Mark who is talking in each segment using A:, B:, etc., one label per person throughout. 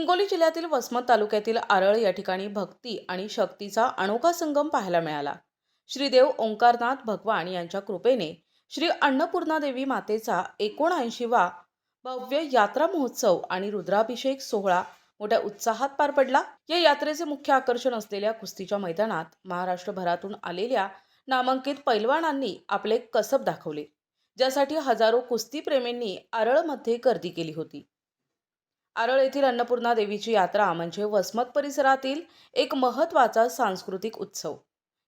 A: हिंगोली जिल्ह्यातील वसमत तालुक्यातील आरळ या ठिकाणी भक्ती आणि शक्तीचा अनोखा संगम पाहायला मिळाला। श्रीदेव ओंकारनाथ भगवान यांच्या कृपेने श्री अन्नपूर्णा देवी मातेचा 79वा भव्य यात्रा महोत्सव आणि रुद्राभिषेक सोहळा मोठ्या उत्साहात पार पडला। या यात्रेचे मुख्य आकर्षण असलेल्या कुस्तीच्या मैदानात महाराष्ट्रभरातून आलेल्या नामांकित पैलवानांनी आपले कसब दाखवले, ज्यासाठी हजारो कुस्ती प्रेमींनी आरळमध्ये गर्दी केली होती। आरळ येथील अन्नपूर्णा देवीची यात्रा म्हणजे वसमत परिसरातील एक महत्त्वाचा सांस्कृतिक उत्सव।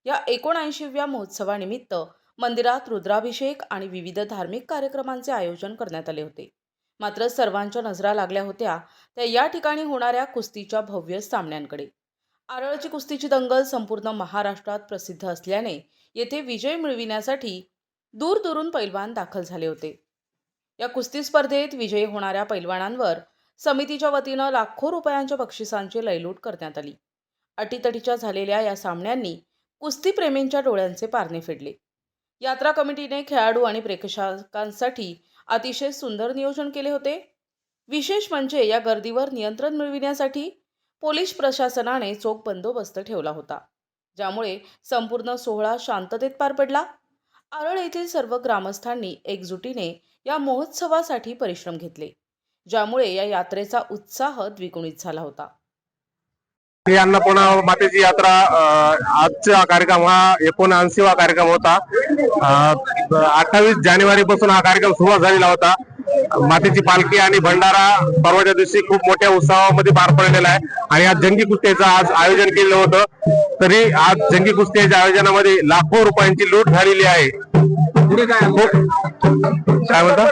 A: या 79व्या महोत्सवानिमित्त मंदिरात रुद्राभिषेक आणि विविध धार्मिक कार्यक्रमांचे आयोजन करण्यात आले होते। मात्र सर्वांच्या नजरा लागल्या होत्या त्या या ठिकाणी होणाऱ्या कुस्तीच्या भव्य सामन्यांकडे। आरळची कुस्तीची दंगल संपूर्ण महाराष्ट्रात प्रसिद्ध असल्याने येथे विजय मिळविण्यासाठी दूरदूरून पैलवान दाखल झाले होते। या कुस्ती स्पर्धेत विजयी होणाऱ्या पैलवानांवर समितीच्या वतीनं लाखो रुपयांच्या बक्षिसांची लयलूट करण्यात आली। अटीतटीच्या झालेल्या या सामन्यांनी कुस्तीप्रेमींच्या डोळ्यांचे पारणे फेडले। यात्रा कमिटीने खेळाडू आणि प्रेक्षकांसाठी अतिशय सुंदर नियोजन केले होते। विशेष म्हणजे या गर्दीवर नियंत्रण मिळविण्यासाठी पोलीस प्रशासनाने चोख बंदोबस्त ठेवला होता, ज्यामुळे संपूर्ण सोहळा शांततेत पार पडला। आरळ येथील सर्व ग्रामस्थांनी एकजुटीने या महोत्सवासाठी परिश्रम घेतले, ज्यामुळे या यात्रेचा उत्साह द्विगुणित झाला होता।
B: ही अन्नपूर्णा मातेची यात्रा आजचा कार्यक्रम हा 79वा कार्यक्रम होता। 28 जानेवारी पासून हा कार्यक्रम सुरुवात झालेला होता। मातेची पालखी आणि भंडारा परवाच्या दिवशी खूप मोठ्या उत्सवामध्ये पार पडलेला आहे आणि आज जंगी कुस्तीचं आज आयोजन केलं होतं। तरी आज जंगी कुस्तीच्या आयोजनामध्ये लाखो रुपयांची लूट झालेली आहे। काय म्हणतात,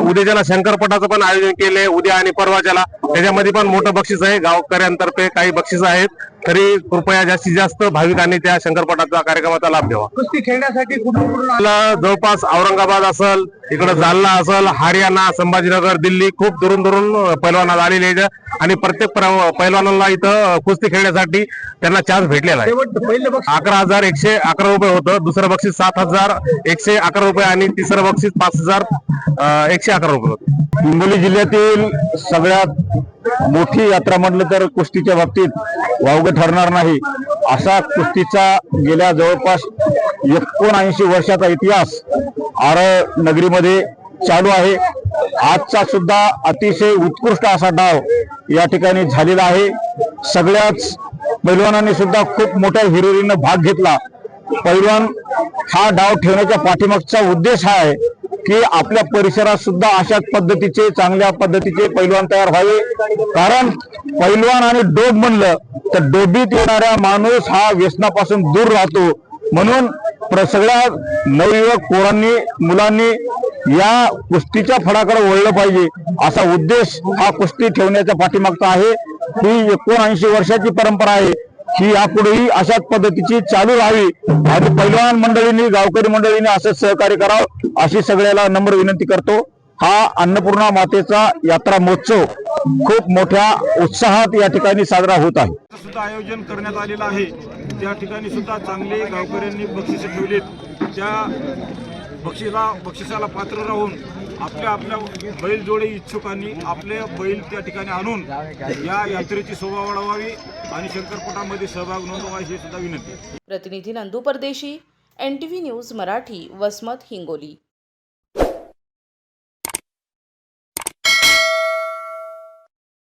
B: उद्याच्याला शंकरपटाचं पण आयोजन केलंय, उद्या आणि परवाच्याला त्याच्यामध्ये पण मोठं बक्षीस आहे। गावकऱ्यांतर्फे काही बक्षीस आहेत, तरी कृपया जास्तीत जास्त भाविकांनी त्या शंकरपटाचा कार्यक्रमाचा लाभ घ्यावा।
C: कुस्ती खेळण्यासाठी
B: जवळपास औरंगाबाद असेल, इकडे जालना असेल, हरियाणा, संभाजीनगर, दिल्ली खूप दुरून पैलवान आलेले आहेत आणि प्रत्येक पैलवानाला इथं कुस्ती खेळण्यासाठी त्यांना चान्स भेटलेला आहे। 11,111 रुपये होतं, दुसरं बक्षीस 7,111 रुपये आणि तिसरं बक्षीस 5,111 रुपये होतं।
C: हिंगोली जिल्ह्यातील सगळ्यात मोठी यात्रा म्हटलं तर कुस्तीच्या बाबतीत वावगं ठरणार नाही। असा कुस्तीचा गेल्या जवळपास 79 वर्षाचा इतिहास आरळ नगरीमध्ये चालू आहे। आजचा सुद्धा अतिशय उत्कृष्ट असा डाव या ठिकाणी झालेला आहे। सगळ्याच पैलवानांनी सुद्धा खूप मोठ्या हिरिरीनं भाग घेतला। पैलवान हा डाव ठेवण्याच्या पाठीमागचा उद्देश हा आहे की आपल्या परिसरात सुद्धा अशाच पद्धतीचे चांगल्या पद्धतीचे पैलवान तयार व्हावे। कारण पैलवान आणि डोब म्हणलं तर डोबीत येणारा माणूस हा व्यसनापासून दूर राहतो। म्हणून सगळ्या नवयुवक पोरांनी मुलांनी या कुस्तीच्या फडाकडे वळलं पाहिजे, असा उद्देश हा कुस्ती ठेवण्याच्या पाठीमागचा आहे। ही 79 वर्षाची परंपरा आहे, ही यापुढेही अशाच पद्धतीची चालू राहावी आणि पैलवान मंडळींनी गावकरी मंडळींनी असंच सहकार्य करावं अशी सगळ्याला नम्र विनंती करतो। हा अन्नपूर्णा मातेचा यात्रा महोत्सव खूप मोठ्या उत्साहात या ठिकाणी साजरा होत आहे।
D: सुद्धा आयोजन करण्यात आलेलं आहे। त्या ठिकाणी सुद्धा चांगले गावकऱ्यांनी बक्षिसे ठेवलेत। त्या बक्षिसाला पात्र राहून आपल्या बैलजोडे इच्छुकांनी आपले बैल त्या ठिकाणी आणून या यात्रेची शोभा वाढवावी आणि शंकरपटामध्ये सहभाग नोंदवावा ही सुद्धा विनंती।
A: प्रतिनिधी नंदू परदेशी, NTV न्यूज मराठी, वसमत, हिंगोली।